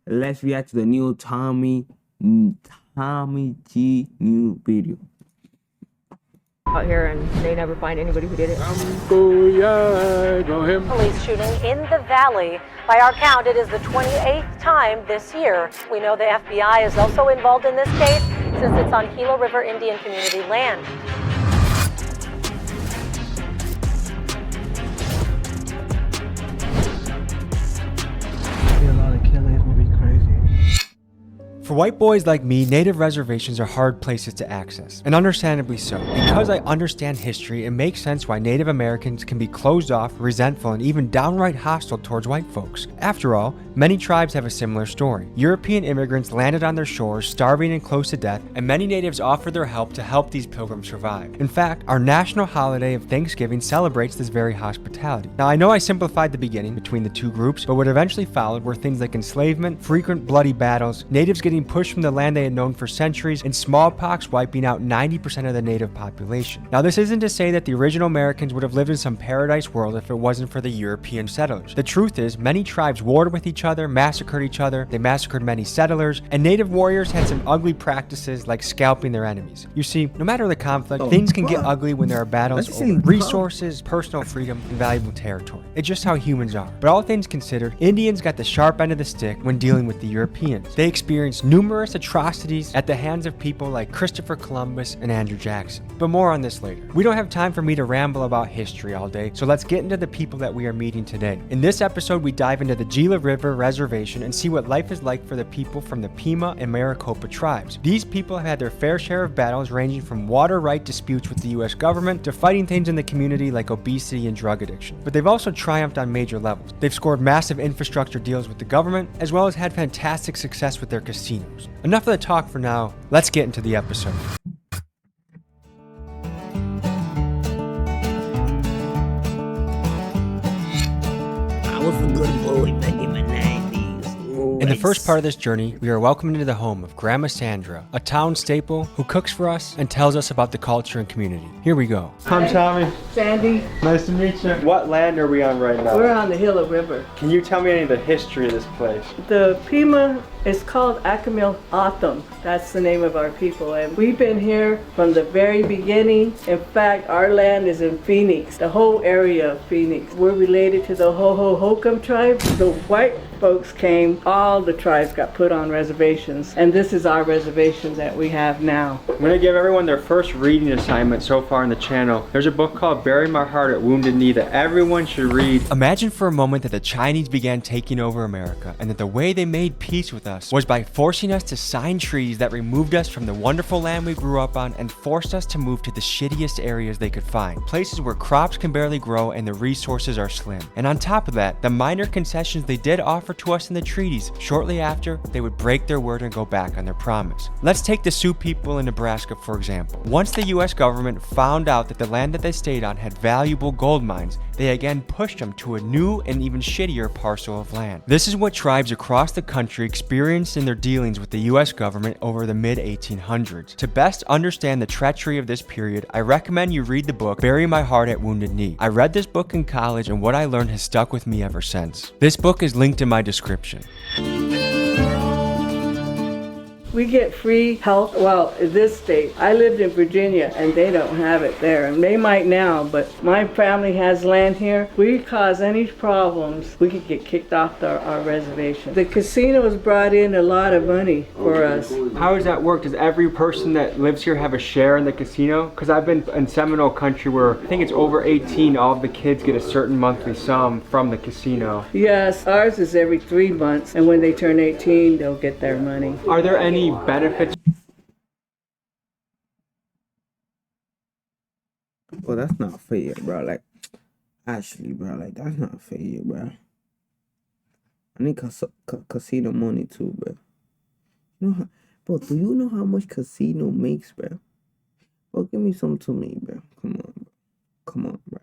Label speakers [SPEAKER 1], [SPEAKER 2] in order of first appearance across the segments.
[SPEAKER 1] let's react to the new Tommy G new video.
[SPEAKER 2] Out here and they never find anybody who did it.
[SPEAKER 3] Go him.
[SPEAKER 4] Police shooting in the valley. By our count, it is the 28th time this year. We know the FBI is also involved in this case since it's on Gila River Indian Community land.
[SPEAKER 5] A lot of killings would be crazy.
[SPEAKER 6] For white boys like me, native reservations are hard places to access, and understandably so. Because I understand history, it makes sense why Native Americans can be closed off, resentful, and even downright hostile towards white folks. After all, many tribes have a similar story. European immigrants landed on their shores, starving and close to death, and many natives offered their help to help these pilgrims survive. In fact, our national holiday of Thanksgiving celebrates this very hospitality. Now, I know I simplified the beginning between the two groups, but what eventually followed were things like enslavement, frequent bloody battles, natives getting pushed from the land they had known for centuries, and smallpox wiping out 90% of the native population. Now, this isn't to say that the original Americans would have lived in some paradise world if it wasn't for the European settlers. The truth is, many tribes warred with each other, massacred each other, they massacred many settlers, and native warriors had some ugly practices like scalping their enemies. You see, no matter the conflict, things can get ugly when there are battles over resources, personal freedom, and valuable territory. It's just how humans are. But all things considered, Indians got the sharp end of the stick when dealing with the Europeans. They experienced numerous atrocities at the hands of people like Christopher Columbus and Andrew Jackson. But more on this later. We don't have time for me to ramble about history all day, so let's get into the people that we are meeting today. In this episode, we dive into the Gila River Reservation and see what life is like for the people from the Pima and Maricopa tribes. These people have had their fair share of battles ranging from water right disputes with the US government to fighting things in the community like obesity and drug addiction. But they've also triumphed on major levels. They've scored massive infrastructure deals with the government, as well as had fantastic success with their casinos. Enough of the talk for now, let's get into the episode.
[SPEAKER 1] I was a good boy back in my 90s.
[SPEAKER 6] In the first part of this journey, we are welcomed into the home of Grandma Sandra, a town staple who cooks for us and tells us about the culture and community. Here we go.
[SPEAKER 5] I'm Tommy.
[SPEAKER 7] Sandy,
[SPEAKER 5] Nice to meet you. What land are we on right now?
[SPEAKER 7] we're on the Gila River.
[SPEAKER 5] Can you tell me any of the history of this place?
[SPEAKER 7] The Pima is called Akamil Atham. That's the name of our people. And we've been here from the very beginning. In fact, our land is in Phoenix, the whole area of Phoenix. We're related to the Hohokam tribe. The white folks came, all the tribes got put on reservations. And this is our reservation that we have now.
[SPEAKER 5] I'm going to give everyone their first reading assignment so far on the channel. There's a book called Bury My Heart at Wounded Knee that everyone should read.
[SPEAKER 6] Imagine for a moment that the Chinese began taking over America and that the way they made peace with us was by forcing us to sign treaties that removed us from the wonderful land we grew up on and forced us to move to the shittiest areas they could find, places where crops can barely grow and the resources are slim. And on top of that, the minor concessions they did offer to us in the treaties, shortly after, they would break their word and go back on their promise. Let's take the Sioux people in Nebraska for example. Once the US government found out that the land that they stayed on had valuable gold mines, they again pushed them to a new and even shittier parcel of land. This is what tribes across the country experienced in their dealings with the US government over the mid-1800s. To best understand the treachery of this period, I recommend you read the book Bury My Heart at Wounded Knee. I read this book in college and what I learned has stuck with me ever since. This book is linked in my description.
[SPEAKER 7] We get free health, well, in this state. I lived in Virginia and they don't have it there. And they might now, but my family has land here. We cause any problems, we could get kicked off our reservation. The casinos brought in a lot of money for us.
[SPEAKER 5] How does that work? Does every person that lives here have a share in the casino? Because I've been in Seminole country where I think it's over 18, all of the kids get a certain monthly sum from the casino.
[SPEAKER 7] Yes, ours is every 3 months, and when they turn 18, they'll get their money.
[SPEAKER 5] Are there any benefits?
[SPEAKER 1] Well, that's not fair, bro. Like, actually, bro, like, that's not fair, bro. I need casino money too, bro. You know how, bro, do you know how much casino makes, bro? Bro, give me some to me, bro. Come on, bro. Come on, bro.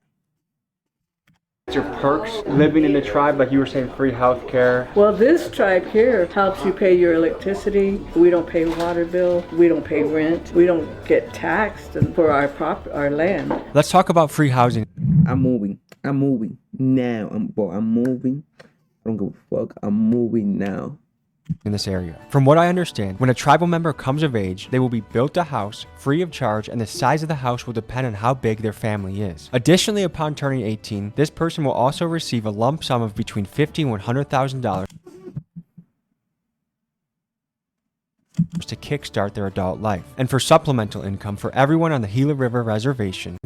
[SPEAKER 5] Your perks living in the tribe, like you were saying, free health care?
[SPEAKER 7] Well, this tribe here helps you pay your electricity. We don't pay water bill. We don't pay rent. We don't get taxed for our land.
[SPEAKER 6] Let's talk about free housing.
[SPEAKER 1] I'm moving now. I'm moving. I don't give a fuck. I'm moving now.
[SPEAKER 6] in this area. From what I understand, when a tribal member comes of age, they will be built a house free of charge, and the size of the house will depend on how big their family is. Additionally, upon turning 18, this person will also receive a lump sum of between $50,000 and $100,000 to kickstart their adult life, and for supplemental income for everyone on the Gila River Reservation,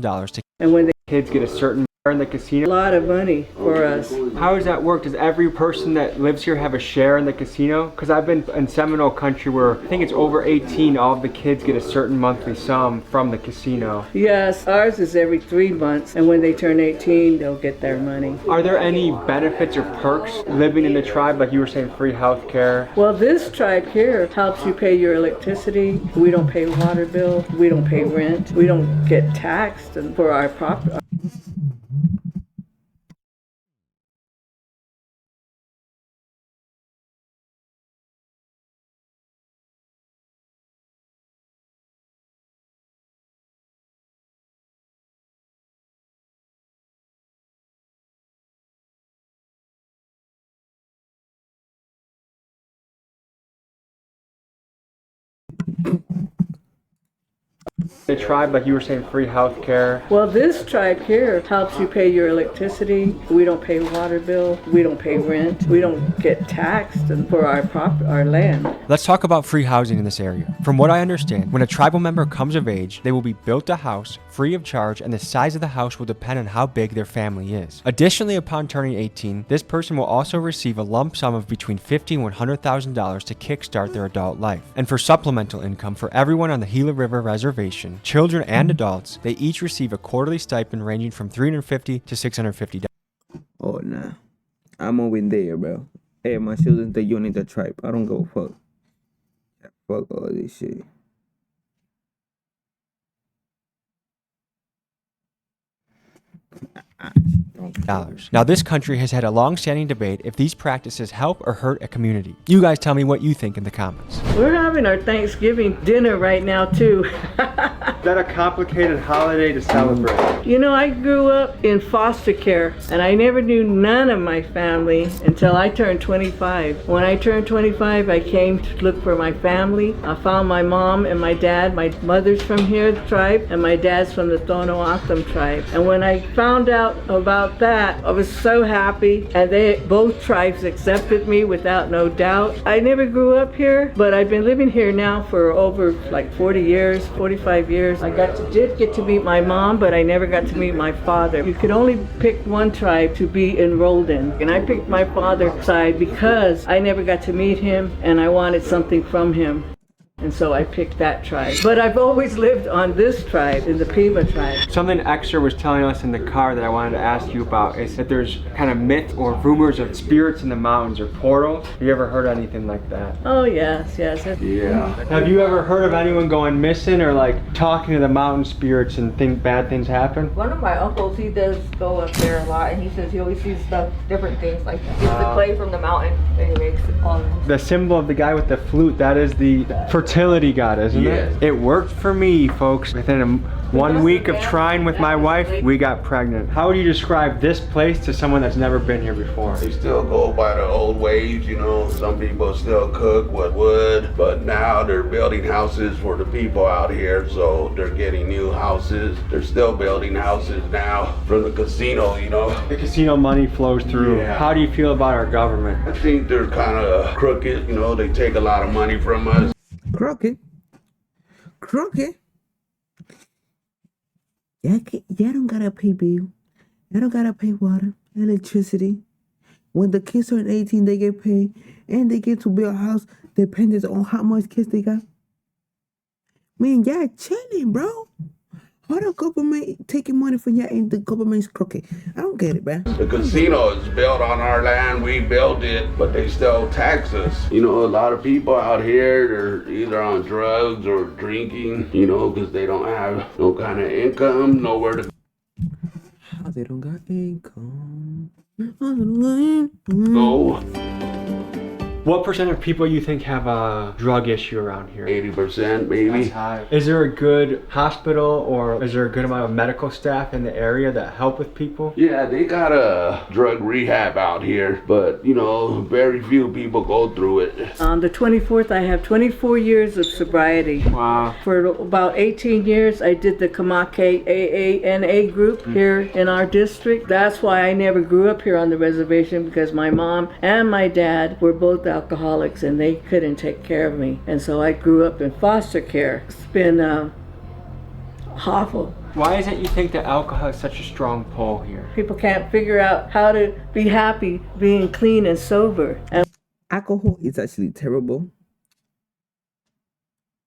[SPEAKER 7] And when the
[SPEAKER 5] Kids get a certain share in the casino.
[SPEAKER 7] a lot of money for us.
[SPEAKER 5] How does that work? Does every person that lives here have a share in the casino? Because I've been in Seminole country where I think it's over 18, all of the kids get a certain monthly sum from the casino.
[SPEAKER 7] Yes, ours is every 3 months, and when they turn 18, they'll get their money.
[SPEAKER 5] Are there any benefits or perks living in the tribe? Like you were saying, free health care?
[SPEAKER 7] Well, this tribe here helps you pay your electricity. We don't pay water bill. We don't pay rent. We don't get taxed for our property.
[SPEAKER 5] The tribe, like you were saying, free health care?
[SPEAKER 7] Well, this tribe here helps you pay your electricity. We don't pay water bill. We don't pay rent. We don't get taxed for our land.
[SPEAKER 6] Let's talk about free housing in this area. From what I understand, when a tribal member comes of age, they will be built a house free of charge, and the size of the house will depend on how big their family is. Additionally, upon turning 18, this person will also receive a lump sum of between $50,000 and $100,000 to kickstart their adult life, and for supplemental income for everyone on the Gila River Reservation, children and adults, they each receive a quarterly stipend ranging from $350 to $650.
[SPEAKER 1] Oh, nah. I'm over there, bro. Hey, my children's the unit the tribe. I don't give a fuck. Fuck all this shit.
[SPEAKER 6] Now, this country has had a long-standing debate if these practices help or hurt a community. You guys tell me what you think in the comments.
[SPEAKER 7] We're having our Thanksgiving dinner right now, too.
[SPEAKER 5] Is that a complicated holiday to celebrate?
[SPEAKER 7] You know, I grew up in foster care, and I never knew none of my family until I turned 25. When I turned 25, I came to look for my family. I found my mom and my dad. My mother's from here, the tribe, and my dad's from the Tohono tribe. And when I found out about that, I was so happy, and both tribes accepted me without no doubt. I never grew up here, but I've been living here now for over like 40 years, 45 years. I did get to meet my mom, but I never got to meet my father. You could only pick one tribe to be enrolled in, and I picked my father's side because I never got to meet him, and I wanted something from him. And so I picked that tribe. But I've always lived on this tribe, in the Pima tribe.
[SPEAKER 5] Something Extra was telling us in the car that I wanted to ask you about is that there's kind of myth or rumors of spirits in the mountains or portals. Have you ever heard anything like that?
[SPEAKER 7] Oh, yes.
[SPEAKER 3] Yeah.
[SPEAKER 5] Have you ever heard of anyone going missing or like talking to the mountain spirits and think bad things happen?
[SPEAKER 2] One of my uncles, he does go up there a lot, and he says he always sees stuff, different things, like he gets the clay from the mountain and he makes it on.
[SPEAKER 5] The symbol of the guy with the flute, that is the fertility god, isn't it? It worked for me, folks. Within 1 week of trying with my wife, we got pregnant. How would you describe this place to someone that's never been here before?
[SPEAKER 3] They still go by the old ways, you know. Some people still cook with wood, but now they're building houses for the people out here, so they're getting new houses. They're still building houses now from the casino, you know.
[SPEAKER 5] The casino money flows through.
[SPEAKER 3] Yeah.
[SPEAKER 5] How do you feel about our government?
[SPEAKER 3] I think they're kind of crooked, you know. They take a lot of money from us.
[SPEAKER 1] Crooked. Y'all don't gotta pay bill. Y'all don't gotta pay water, electricity. When the kids turn 18, they get paid, and they get to build a house depending on how much kids they got. Man, y'all chilling, bro. How the government taking money from y'all and the government's crooked? I don't get it, man.
[SPEAKER 3] The casino is built on our land, we built it, but they still tax us. You know, a lot of people out here, they're either on drugs or drinking, you know, because they don't have no kind of income, nowhere to
[SPEAKER 1] How they don't got income. How they don't got income.
[SPEAKER 3] go.
[SPEAKER 5] What percent of people you think have a drug issue around here?
[SPEAKER 3] 80% maybe.
[SPEAKER 5] That's high. Is there a good hospital or is there a good amount of medical staff in the area that help with people?
[SPEAKER 3] Yeah, they got a drug rehab out here, but you know, very few people go through it.
[SPEAKER 7] On the 24th, I have 24 years of sobriety.
[SPEAKER 5] Wow.
[SPEAKER 7] For about 18 years, I did the Kamake AANA group here in our district. That's why I never grew up here on the reservation, because my mom and my dad were both alcoholics and they couldn't take care of me. And so I grew up in foster care. It's been awful.
[SPEAKER 5] Why is it you think that alcohol has such a strong pull here?
[SPEAKER 7] People can't figure out how to be happy being clean and sober. And
[SPEAKER 1] Alcohol is actually terrible.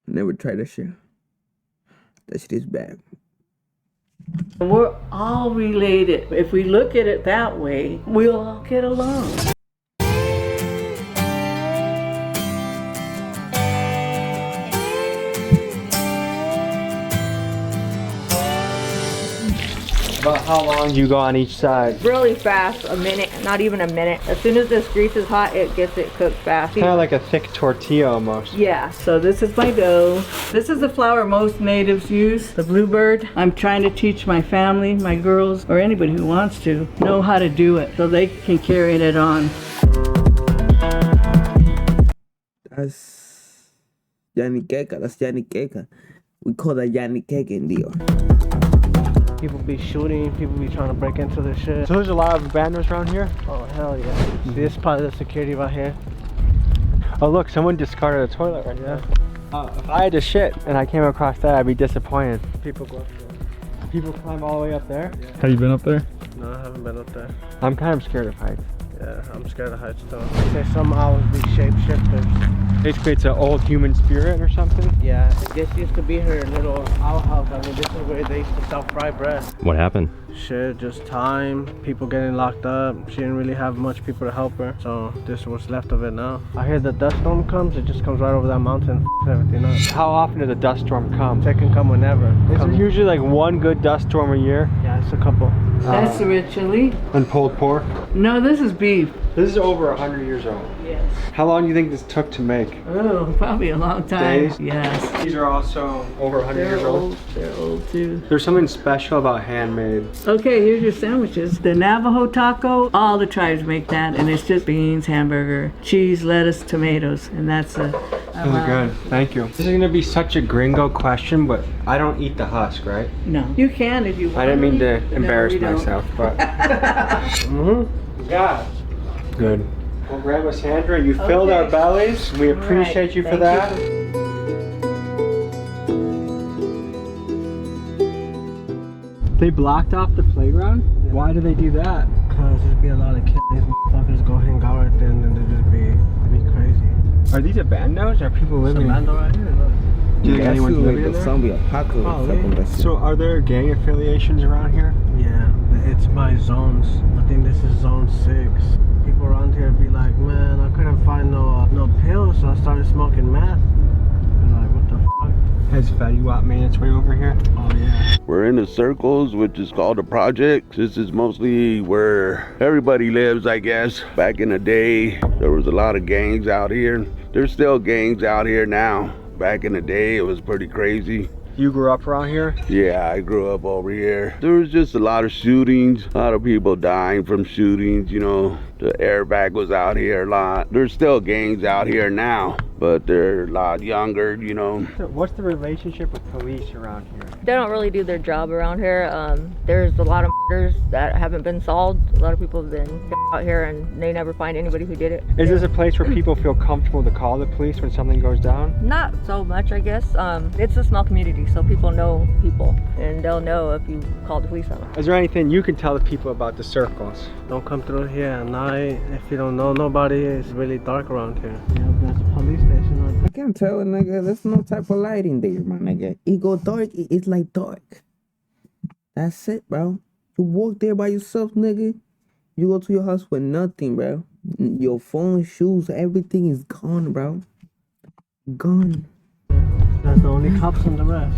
[SPEAKER 1] Never tried that shit. That shit is bad.
[SPEAKER 7] we're all related. If we look at it that way, we'll all get along.
[SPEAKER 5] About how long do you go on each side?
[SPEAKER 2] Really fast, a minute, not even a minute. As soon as this grease is hot, it gets it cooked fast.
[SPEAKER 5] Kind of like a thick tortilla almost.
[SPEAKER 7] Yeah, so this is my dough. This is the flour most natives use, the bluebird. I'm trying to teach my family, my girls, or anybody who wants to, know how to do it so they can carry it on.
[SPEAKER 1] That's Yanni Keka. That's Yanni Keka. We call that Yanni Keka in Dio.
[SPEAKER 8] People be shooting, people be trying to break into their shit.
[SPEAKER 5] So there's a lot of abandoners around here?
[SPEAKER 8] Oh, hell yeah. See, this is part of the security right here.
[SPEAKER 5] Oh look, someone discarded a toilet right there. If I had to shit and I came across that, I'd be disappointed. People go up there. People climb all the way up there?
[SPEAKER 9] Have you been up there?
[SPEAKER 8] No, I haven't been up there.
[SPEAKER 5] I'm kind of scared of heights.
[SPEAKER 8] Yeah, I'm scared of heights though. They say some owls be shapeshifters.
[SPEAKER 5] Basically it's an old human spirit or something?
[SPEAKER 8] Yeah, this used to be her little owl house. I mean, this is where they used to sell fried bread.
[SPEAKER 9] What happened?
[SPEAKER 8] Shit, just time, people getting locked up. She didn't really have much people to help her, so this is what's left of it now. I hear the dust storm comes, it just comes right over that mountain, everything up.
[SPEAKER 5] How often does a dust storm come?
[SPEAKER 8] It can come whenever.
[SPEAKER 5] Is there usually like one good dust storm a year?
[SPEAKER 8] Yeah, it's a couple.
[SPEAKER 7] That's the red chili.
[SPEAKER 5] And pulled pork?
[SPEAKER 7] No, this is beef.
[SPEAKER 5] This is over 100 years old.
[SPEAKER 7] Yes.
[SPEAKER 5] How long do you think this took to make?
[SPEAKER 7] Oh, probably a long time.
[SPEAKER 5] Days?
[SPEAKER 7] Yes.
[SPEAKER 5] These are also over 100 years old.
[SPEAKER 7] They're old too.
[SPEAKER 5] There's something special about handmade.
[SPEAKER 7] Okay, here's your sandwiches. The Navajo taco, all the tribes make that, and it's just beans, hamburger, cheese, lettuce, tomatoes, and that's a
[SPEAKER 5] Really good. Thank you. This is gonna be such a gringo question, but I don't eat the husk, right?
[SPEAKER 7] No. You can if you want.
[SPEAKER 5] I didn't mean to embarrass
[SPEAKER 7] we don't.
[SPEAKER 5] myself, but. Yeah. Good. Well, Grandma Sandra, you filled our bellies. We appreciate you for
[SPEAKER 7] Thank
[SPEAKER 5] that. They blocked off the playground? Why do they do that?
[SPEAKER 8] Cause there's be a lot of kids, these motherfuckers go hang out right there and then they just be crazy.
[SPEAKER 5] Are these abandos? Are people living in?
[SPEAKER 8] Orlando right here, look.
[SPEAKER 5] Do you think anyone's living in
[SPEAKER 1] the
[SPEAKER 5] there?
[SPEAKER 1] zombie apocalypse.
[SPEAKER 8] Probably.
[SPEAKER 1] Something like that.
[SPEAKER 5] So are there gang affiliations around here?
[SPEAKER 8] Yeah, it's by zones. I think this is zone 6. People around here be like, man, I couldn't find no pills, so I started smoking meth. And like, what the fuck?
[SPEAKER 5] Has Fetty Wap made its way over here?
[SPEAKER 8] Oh yeah.
[SPEAKER 3] We're in the circles, which is called the projects. This is mostly where everybody lives, I guess. Back in the day, there was a lot of gangs out here. There's still gangs out here now. Back in the day, it was pretty crazy.
[SPEAKER 5] You grew up around here?
[SPEAKER 3] Yeah, I grew up over here. There was just a lot of shootings, a lot of people dying from shootings, you know. The airbag was out here a lot. There's still gangs out here now, but they're a lot younger, you know.
[SPEAKER 5] What's the relationship with police around here?
[SPEAKER 2] They don't really do their job around here. There's a lot of murders that haven't been solved. A lot of people have been out here and they never find anybody who did it.
[SPEAKER 5] Is this a place where people feel comfortable to call the police when something goes down?
[SPEAKER 2] Not so much, I guess. It's a small community, so people know people, and they'll know if you call the police on them.
[SPEAKER 5] Is there anything you can tell the people about the circles?
[SPEAKER 8] Don't come through here at night. If you don't know nobody, it's really dark around here. Yeah, there's a police station right there.
[SPEAKER 1] I can't tell a nigga, there's no type of lighting there, my nigga. It go dark, it's like dark. That's it, bro. You walk there by yourself, nigga. You go to your house with nothing, bro. Your phone, shoes, everything is gone, bro. Gone.
[SPEAKER 8] That's the only cops and the rest.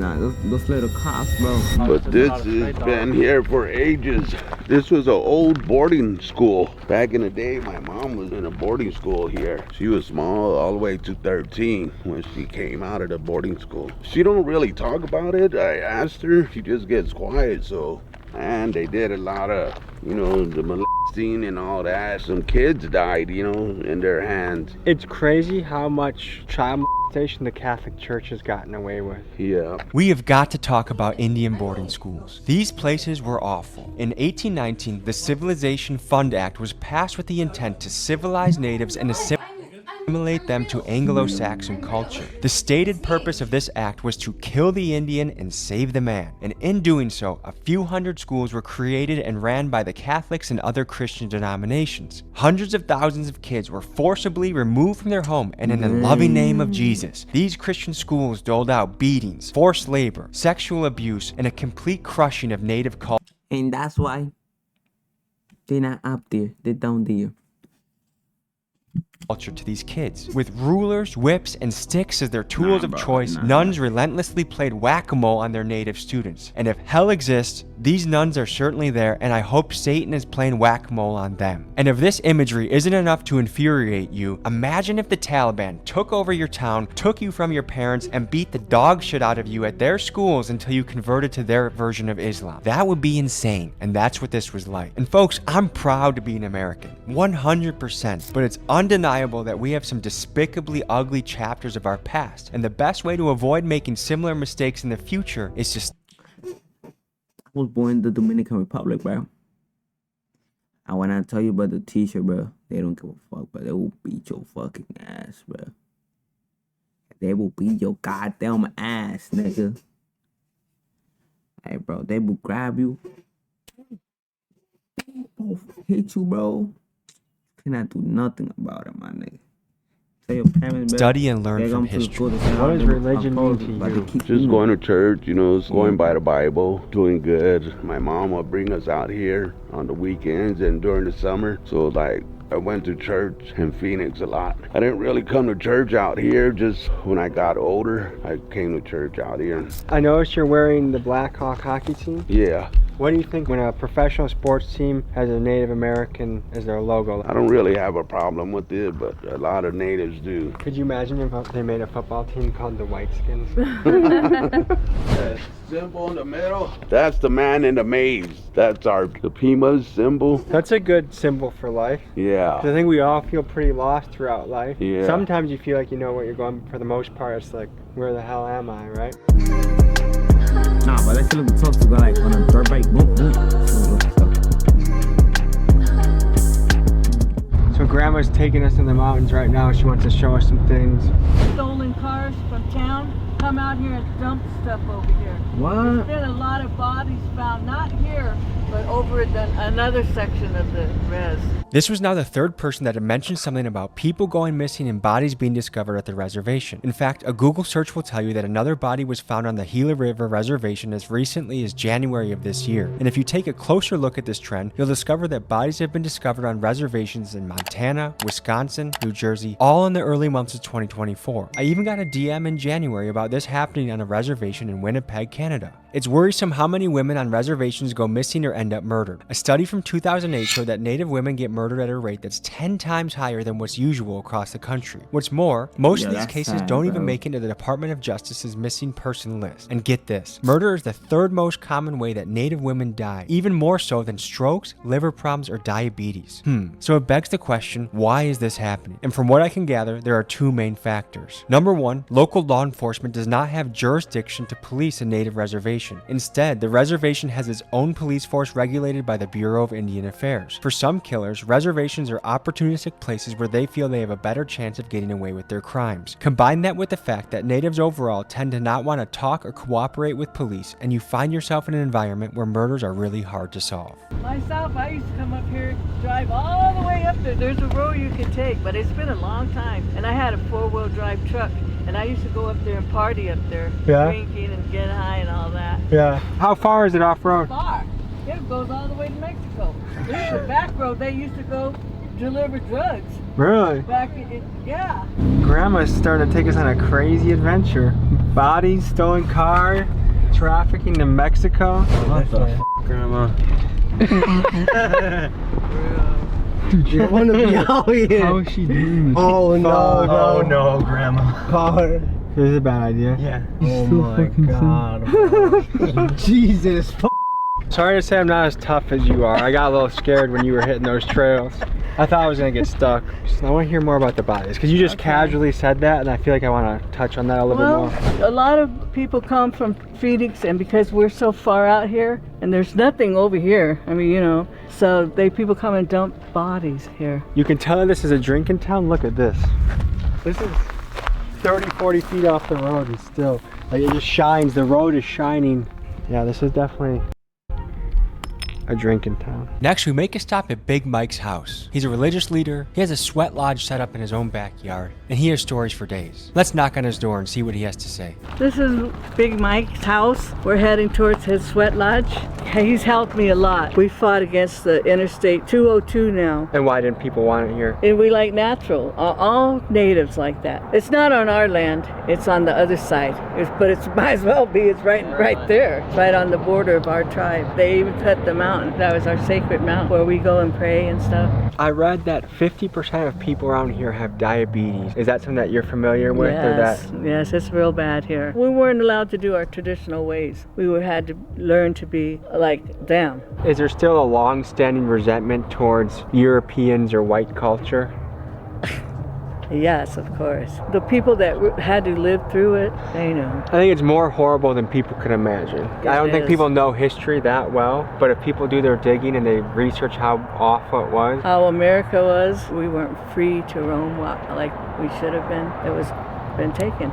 [SPEAKER 1] Nah, those little cops, bro.
[SPEAKER 3] But this has been here for ages. This was an old boarding school. Back in the day, my mom was in a boarding school here. She was small all the way to 13 when she came out of the boarding school. She don't really talk about it. I asked her, she just gets quiet. So, and they did a lot of, you know, the molesting and all that. Some kids died, you know, in their hands.
[SPEAKER 5] It's crazy how much child molestation the Catholic Church has gotten away with.
[SPEAKER 3] Yeah.
[SPEAKER 6] We have got to talk about Indian boarding schools. These places were awful. In 1819, the Civilization Fund Act was passed with the intent to civilize natives and assimilate them to Anglo-Saxon culture. The stated purpose of this act was to kill the Indian and save the man. And in doing so, a few hundred schools were created and ran by the Catholics and other Christian denominations. Hundreds of thousands of kids were forcibly removed from their home, and in the loving name of Jesus, these Christian schools doled out beatings, forced labor, sexual abuse, and a complete crushing of native culture.
[SPEAKER 1] And that's why they're not up there. They're down there.
[SPEAKER 6] To these kids. With rulers, whips, and sticks as their tools of choice, nuns relentlessly played whack-a-mole on their native students. And if hell exists, these nuns are certainly there, and I hope Satan is playing whack-a-mole on them. And if this imagery isn't enough to infuriate you, imagine if the Taliban took over your town, took you from your parents, and beat the dog shit out of you at their schools until you converted to their version of Islam. That would be insane, and that's what this was like. And folks, I'm proud to be an American, 100%, but it's undeniable that we have some despicably ugly chapters of our past, and the best way to avoid making similar mistakes in the future is to
[SPEAKER 1] I was born in the Dominican Republic, bro. And when I tell you about the teacher, bro, they don't give a fuck, but they will beat your fucking ass, bro. They will beat your goddamn ass, nigga. Hey, bro, they will grab you, hit you, bro. Cannot do nothing about it, my nigga. Tell your parents, bro,
[SPEAKER 6] study and learn from history.
[SPEAKER 5] What does religion mean to you?
[SPEAKER 3] Just going to church, you know, going by the Bible, doing good. My mom will bring us out here on the weekends and during the summer. So, like, I went to church in Phoenix a lot. I didn't really come to church out here. Just when I got older, I came to church out here.
[SPEAKER 5] I noticed you're wearing the Blackhawk hockey team.
[SPEAKER 3] Yeah.
[SPEAKER 5] What do you think when a professional sports team has a Native American as their logo?
[SPEAKER 3] I don't really have a problem with it, but a lot of natives do.
[SPEAKER 5] Could you imagine if they made a football team called the Whiteskins?
[SPEAKER 3] That symbol in the middle, that's the man in the maze. That's the Pima's symbol.
[SPEAKER 5] That's a good symbol for life.
[SPEAKER 3] Yeah.
[SPEAKER 5] I think we all feel pretty lost throughout life.
[SPEAKER 3] Yeah.
[SPEAKER 5] Sometimes you feel like you know what you're going, but for the most part, it's like, where the hell am I, right?
[SPEAKER 1] Nah, but let's look supposed to go like on a dirt bike. Boom, boom.
[SPEAKER 5] So Grandma's taking us in the mountains right now. She wants to show us some things.
[SPEAKER 7] Stolen cars from town come out here and dump stuff over here.
[SPEAKER 1] What?
[SPEAKER 7] There's been a lot of bodies found, not here, but over at another section of the res.
[SPEAKER 6] This was now the third person that had mentioned something about people going missing and bodies being discovered at the reservation. In fact, a Google search will tell you that another body was found on the Gila River Reservation as recently as January of this year. And if you take a closer look at this trend, you'll discover that bodies have been discovered on reservations in Montana, Wisconsin, New Jersey, all in the early months of 2024. I even got a DM in January about this happening on a reservation in Winnipeg, Canada. It's worrisome how many women on reservations go missing or end up murdered. A study from 2008 showed that Native women get murdered at a rate that's 10 times higher than what's usual across the country. What's more, most of these cases don't even make it into the Department of Justice's missing person list. And get this, murder is the third most common way that Native women die, even more so than strokes, liver problems, or diabetes. So it begs the question, why is this happening? And from what I can gather, there are two main factors. Number one, local law enforcement does not have jurisdiction to police a Native reservation. Instead, the reservation has its own police force regulated by the Bureau of Indian Affairs. For some killers, reservations are opportunistic places where they feel they have a better chance of getting away with their crimes. Combine that with the fact that natives overall tend to not want to talk or cooperate with police, and you find yourself in an environment where murders are really hard to solve.
[SPEAKER 7] Myself, I used to come up here, drive all the way up there. There's a road you can take, but it's been a long time. And I had a four-wheel drive truck, and I used to go up there and party up there, drinking and get high and all that.
[SPEAKER 5] Yeah. How far is it off-road?
[SPEAKER 7] Far. It goes all the way to Mexico. There's the back road. They used to go deliver drugs.
[SPEAKER 5] Really?
[SPEAKER 7] Back in, yeah.
[SPEAKER 5] Grandma's starting to take us on a crazy adventure. Bodies, stolen car, trafficking to Mexico. What the f, Grandma?
[SPEAKER 8] You want to be out here.
[SPEAKER 5] How is she doing this?
[SPEAKER 8] Oh no,
[SPEAKER 5] Oh no, Grandma.
[SPEAKER 8] God.
[SPEAKER 5] This is a bad idea.
[SPEAKER 8] Yeah. Oh my God. Bro. Jesus.
[SPEAKER 5] Sorry to say I'm not as tough as you are. I got a little scared when you were hitting those trails. I thought I was gonna get stuck. I want to hear more about the bodies because you just casually said that, and I feel like I want to touch on that a little bit more.
[SPEAKER 7] A lot of people come from Phoenix, and because we're so far out here, and there's nothing over here. I mean, you know, so people come and dump bodies here.
[SPEAKER 5] You can tell this is a drinking town. Look at this. This is 30, 40 feet off the road, and still, like, it just shines. The road is shining. Yeah, this is definitely a drinking town.
[SPEAKER 6] Next, we make a stop at Big Mike's house. He's a religious leader, he has a sweat lodge set up in his own backyard, and he has stories for days. Let's knock on his door and see what he has to say.
[SPEAKER 7] This is Big Mike's house. We're heading towards his sweat lodge. He's helped me a lot. We fought against the Interstate 202 now.
[SPEAKER 5] And why didn't people want it here?
[SPEAKER 7] And we like natural. All natives like that. It's not on our land. It's on the other side. But it might as well be. It's right there. It's right on the border of our tribe. They even cut the mountain. That was our sacred mountain where we go and pray and stuff.
[SPEAKER 5] I read that 50% of people around here have diabetes. Is that something that you're familiar with?
[SPEAKER 7] Yes, yes, it's real bad here. We weren't allowed to do our traditional ways. We had to learn to be like them.
[SPEAKER 5] Is there still a long-standing resentment towards Europeans or white culture?
[SPEAKER 7] Yes, of course. The people that had to live through it, they know.
[SPEAKER 5] I think it's more horrible than people could imagine. I don't think people know history that well, but if people do their digging and they research how awful it was.
[SPEAKER 7] How America was, we weren't free to roam like we should have been. It was been taken.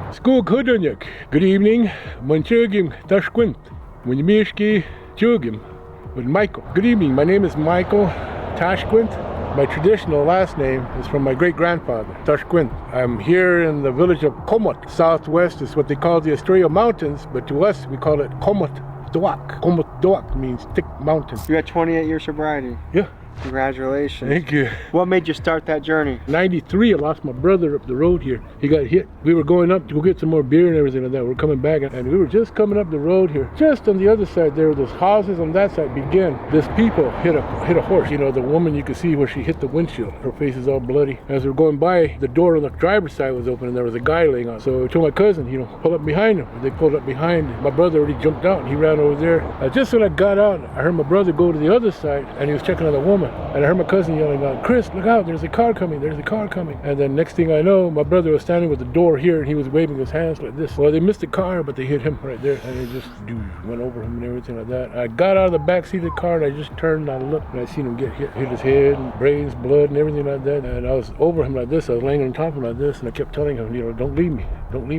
[SPEAKER 9] Good evening. Manchugim Tashquint. When you mishki Chugim with Michael. Good evening. My name is Michael Tashquint. My traditional last name is from my great-grandfather, Tashquint. I'm here in the village of Komot. Southwest is what they call the Estrella Mountains, but to us, we call it Komot Doak. Komot Doak means thick mountain.
[SPEAKER 5] You had 28 years sobriety.
[SPEAKER 9] Yeah.
[SPEAKER 5] Congratulations.
[SPEAKER 9] Thank you.
[SPEAKER 5] What made you start that journey?
[SPEAKER 9] 93, I lost my brother up the road here. He got hit. We were going up to go get some more beer and everything like that. We're coming back, and we were just coming up the road here. Just on the other side, there were those houses on that side began. This people hit a horse. You know, the woman, you could see where she hit the windshield. Her face is all bloody. As we were going by, the door on the driver's side was open, and there was a guy laying on. So I told my cousin, you know, pull up behind him. They pulled up behind. My brother already jumped out, and he ran over there. Just when I got out, I heard my brother go to the other side, and he was checking on the woman. And I heard my cousin yelling out, "Chris, look out, there's a car coming, there's a car coming." And then next thing I know, my brother was standing with the door here, and he was waving his hands like this. Well, they missed the car, but they hit him right there, and they just went over him and everything like that. I got out of the back seat of the car, and I just turned and I looked, and I seen him get hit his head, and brains, blood, and everything like that. And I was over him like this, I was laying on top of him like this, and I kept telling him, you know, don't leave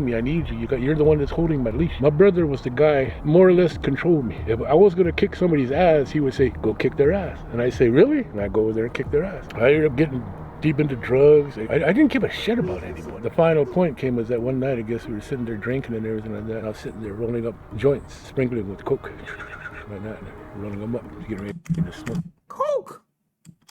[SPEAKER 9] me, I need you. You're the one that's holding my leash. My brother was the guy, more or less controlled me. If I was gonna kick somebody's ass, he would say, go kick their ass. And I say, really? And I go over there and kick their ass. I ended up getting deep into drugs. I didn't give a shit about anymore. The final point came was that one night, I guess we were sitting there drinking and everything like that. And I was sitting there rolling up joints, sprinkling with coke, like that, and rolling them up, getting ready to smoke coke.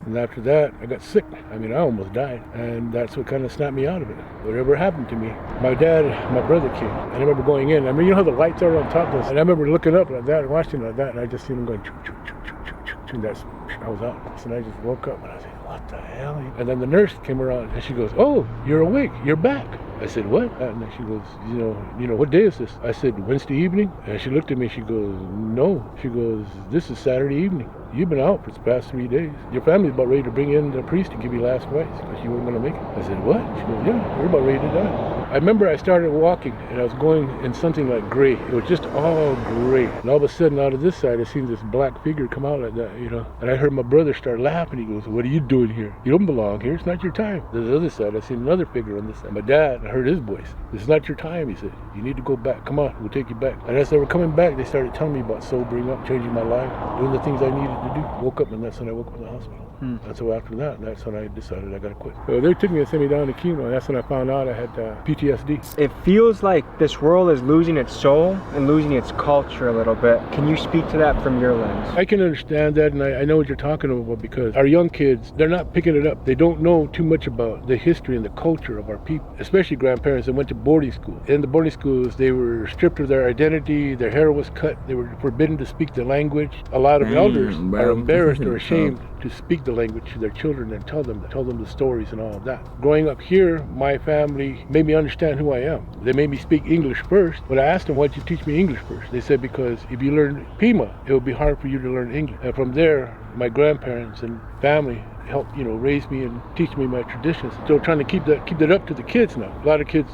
[SPEAKER 9] And after that, I got sick. I mean, I almost died. And that's what kind of snapped me out of it. Whatever happened to me. My dad, my brother came. And I remember going in. I mean, you know how the lights are on top of us? And I remember looking up like that and watching like that. And I just seen him going, choo, choo, choo, choo, choo, choo. And that's, I was out. So I just woke up and I was like, what the hell? And then the nurse came around and she goes, oh, you're awake. You're back. I said, what? And then she goes, you know, what day is this? I said, Wednesday evening. And she looked at me, she goes, no. She goes, this is Saturday evening. You've been out for the past 3 days. Your family's about ready to bring in the priest to give you last rites because you weren't going to make it. I said, what? She goes, yeah, we're about ready to die. I remember I started walking and I was going in something like gray. It was just all gray. And all of a sudden out of this side, I seen this black figure come out like that, you know. And I heard my brother start laughing. He goes, what are you doing here? You don't belong here. It's not your time. The other side, I seen another figure on this side. My dad, I heard his voice. This is not your time, he said. You need to go back. Come on, we'll take you back. And as they were coming back, they started telling me about sobering up, changing my life, doing the things I needed to do. Woke up and that's when I woke up in the hospital. And so after that, that's when I decided I gotta quit. So they took me and sent me down to chemo, and that's when I found out I had PTSD.
[SPEAKER 5] It feels like this world is losing its soul and losing its culture a little bit. Can you speak to that from your lens?
[SPEAKER 9] I can understand that, and I know what you're talking about, because our young kids, they're not picking it up. They don't know too much about the history and the culture of our people, especially grandparents that went to boarding school. In the boarding schools, they were stripped of their identity, their hair was cut, they were forbidden to speak the language. A lot of elders are embarrassed or ashamed to speak the language to their children and tell them the stories and all of that. Growing up here, my family made me understand who I am. They made me speak English first, but I asked them, why'd you teach me English first? They said, because if you learn Pima, it would be hard for you to learn English. And from there, my grandparents and family helped, raise me and teach me my traditions. So trying to keep that up to the kids now. A lot of kids,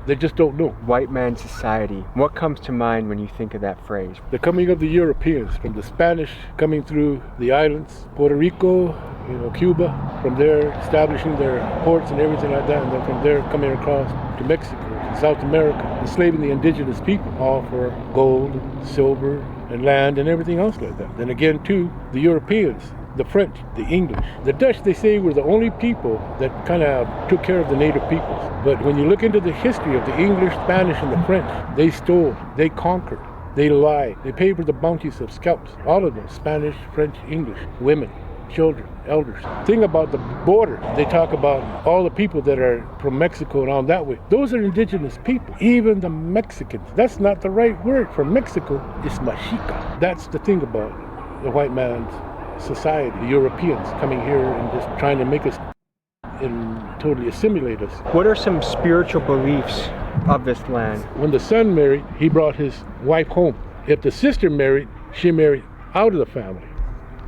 [SPEAKER 9] they just don't know.
[SPEAKER 5] White man society. What comes to mind when you think of that phrase?
[SPEAKER 9] The coming of the Europeans, from the Spanish coming through the islands, Puerto Rico, Cuba, from there establishing their ports and everything like that, and then from there coming across to Mexico, South America, enslaving the indigenous people, all for gold, silver, and land and everything else like that. Then again, too, the Europeans, the French, the English. The Dutch, they say, were the only people that kind of took care of the native peoples. But when you look into the history of the English, Spanish, and the French, they stole, they conquered, they lied, they paid for the bounties of scalps. All of them, Spanish, French, English, women, children, elders. Thing about the border, they talk about all the people that are from Mexico and all that way. Those are indigenous people, even the Mexicans. That's not the right word for Mexico. It's Mexica. That's the thing about the white man's society, the Europeans coming here and just trying to make us and totally assimilate us.
[SPEAKER 5] What are some spiritual beliefs of this land?
[SPEAKER 9] When the son married, he brought his wife home. If the sister married, she married out of the family.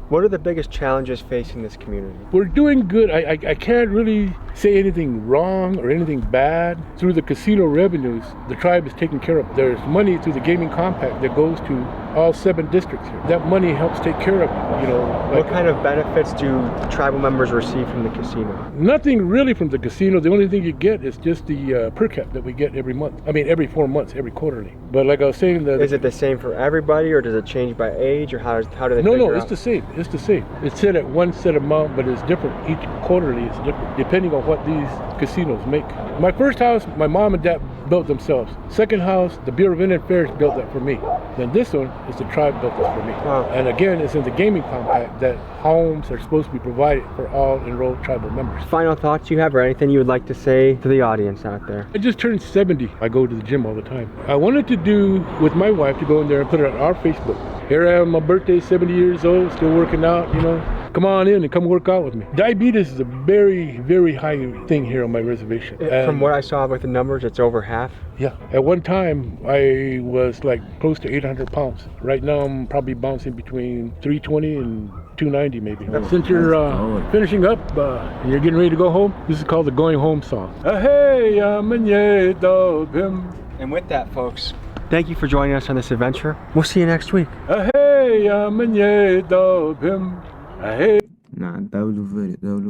[SPEAKER 5] What are the biggest challenges facing this community?
[SPEAKER 9] We're doing good. I can't really say anything wrong or anything bad. Through the casino revenues, the tribe is taken care of. There's money through the gaming compact that goes to all 7 districts here. That money helps take care of it,
[SPEAKER 5] What kind of benefits do tribal members receive from the casino?
[SPEAKER 9] Nothing really from the casino. The only thing you get is just the per cap that we get every month. I mean, every 4 months, every quarterly. But like I was saying,
[SPEAKER 5] is it the same for everybody, or does it change by age, or how do they
[SPEAKER 9] No,
[SPEAKER 5] figure
[SPEAKER 9] it's
[SPEAKER 5] out?
[SPEAKER 9] the same. It's the same. It's set at one set amount, but it's different. Each quarterly is different, depending on what these casinos make. My first house, my mom and dad built themselves. Second house, the Bureau of Indian Affairs built that for me. Then this one is the tribe built this for me.
[SPEAKER 5] Wow.
[SPEAKER 9] And again, it's in the gaming compact that homes are supposed to be provided for all enrolled tribal members.
[SPEAKER 5] Final thoughts you have, or anything you would like to say to the audience out there?
[SPEAKER 9] I just turned 70. I go to the gym all the time. I wanted to do with my wife to go in there and put it on our Facebook. Here I am, my birthday, 70 years old, still working out, Come on in and come work out with me. Diabetes is a very, very high thing here on my reservation.
[SPEAKER 5] From what I saw with the numbers, it's over half.
[SPEAKER 9] Yeah. At one time, I was like close to 800 pounds. Right now, I'm probably bouncing between 320 and 290 maybe. Since you're finishing up and you're getting ready to go home, this is called the Going Home song.
[SPEAKER 5] And with that, folks, thank you for joining us on this adventure. We'll see you next week.
[SPEAKER 1] Nah, that was